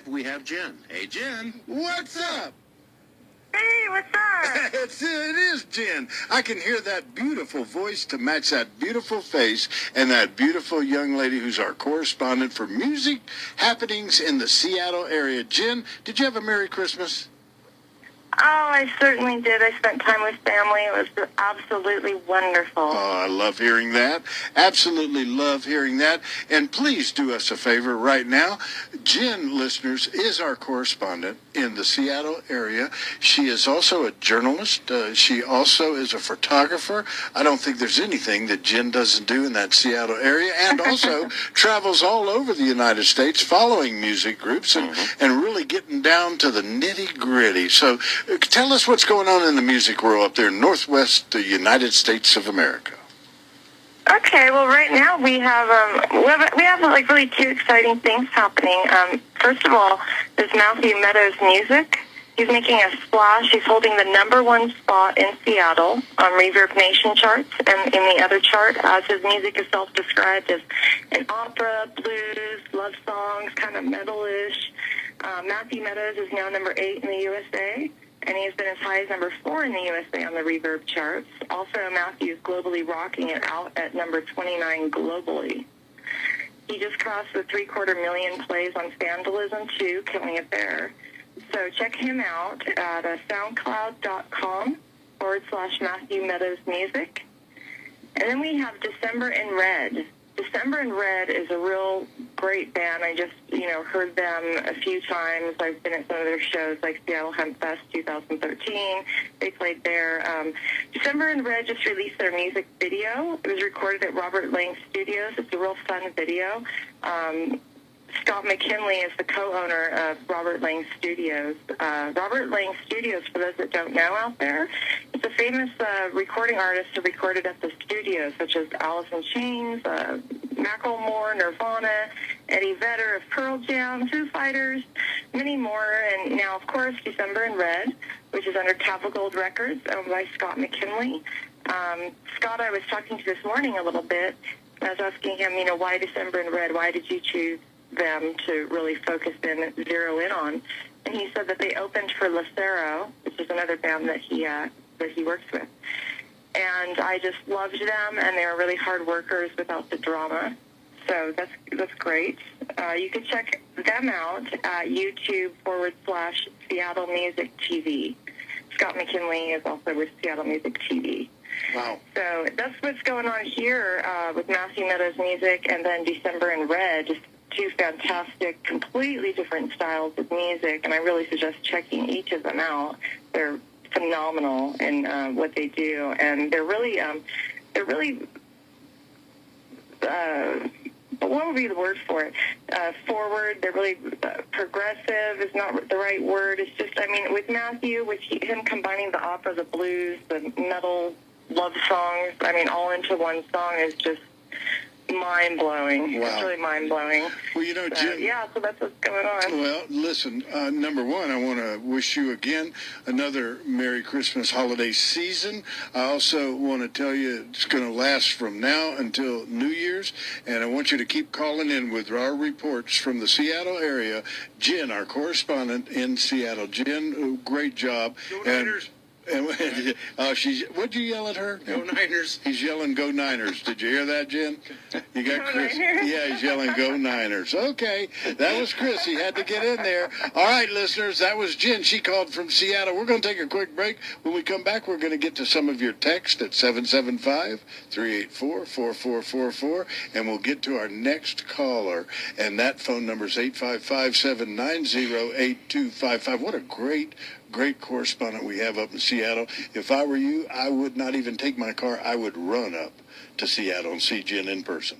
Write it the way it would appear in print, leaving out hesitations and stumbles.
We have Jenn. Hey, Jenn. What's up? Hey, what's up? It is Jenn. I can hear that beautiful voice to match that beautiful face and that beautiful young lady who's our correspondent for music happenings in the Seattle area. Jenn, did you have a Merry Christmas? Oh, I certainly did. I spent time with family. It was absolutely wonderful. Oh, I love hearing that. Absolutely love hearing that. And please do us a favor right now. Jenn, listeners, is our correspondent in the Seattle area. She is also a journalist. She also is a photographer. I don't think there's anything that Jenn doesn't do in that Seattle area, and also travels all over the United States following music groups and really getting down to the nitty-gritty. So tell us what's going on in the music world up there in Northwest United States of America. Okay, well, right now we have like really two exciting things happening. First of all, there's Matthew Meadows' music. He's making a splash. He's holding the #1 spot in Seattle on Reverb Nation charts, and in the other chart, as his music is self-described as an opera, blues, love songs, kind of metal-ish. Matthew Meadows is now #8 in the USA, and he's been as high as #4 in the USA on the Reverb charts. Also, Matthew is globally rocking it out at #29 globally. He just crossed the 750,000 plays on Vandalism, too, killing it there. So check him out at soundcloud.com/Matthew Meadows Music. And then we have December in Red. December in Red is a real great band. I just, heard them a few times. I've been at some of their shows like Seattle Hemp Fest 2013. They played there. December in Red just released their music video. It was recorded at Robert Lang Studios. It's a real fun video. Scott McKinley is the co-owner of Robert Lang Studios. Robert Lang Studios, for those that don't know out there, is a famous recording artist who recorded at the studios, such as Alice in Chains, Macklemore, Nirvana, Eddie Vedder of Pearl Jam, Foo Fighters, many more. And now, of course, December in Red, which is under Capital Gold Records, owned by Scott McKinley. Scott, I was talking to this morning a little bit. I was asking him, why December in Red? Why did you choose them to really focus in, zero in on? And he said that they opened for Lucero, which is another band that he works with. And I just loved them, and they were really hard workers without the drama. So that's great. You can check them out at YouTube/Seattle Music TV. Scott McKinley is also with Seattle Music TV. Wow. So that's what's going on here with Matthew Meadows' music, and then December in Red, just two fantastic, completely different styles of music, and I really suggest checking each of them out. They're phenomenal in what they do, and they're really what would be the word for it? Forward. They're really progressive is not the right word. It's just, with Matthew, with him combining the opera, the blues, the metal, love songs, all into one song is just mind-blowing. Wow. It's really mind-blowing. Well, Jenn, so that's what's going on. Well, listen, number one, I want to wish you again another Merry Christmas holiday season. I also want to tell you it's going to last from now until New Year's, and I want you to keep calling in with our reports from the Seattle area. Jenn, our correspondent in Seattle. Jenn, great job. Go Niners. What'd you yell at her? Go Niners. He's yelling, "Go Niners." Did you hear that, Jenn? You got Chris. Yeah, he's yelling, "Go Niners." Okay, that was Chris. He had to get in there. All right, listeners, that was Jenn. She called from Seattle. We're going to take a quick break. When we come back, we're going to get to some of your text at 775-384-4444, and we'll get to our next caller, and that phone number is 855-790-8255. What a great correspondent we have up in Seattle. If I were you, I would not even take my car. I would run up to Seattle and see Jenn in person.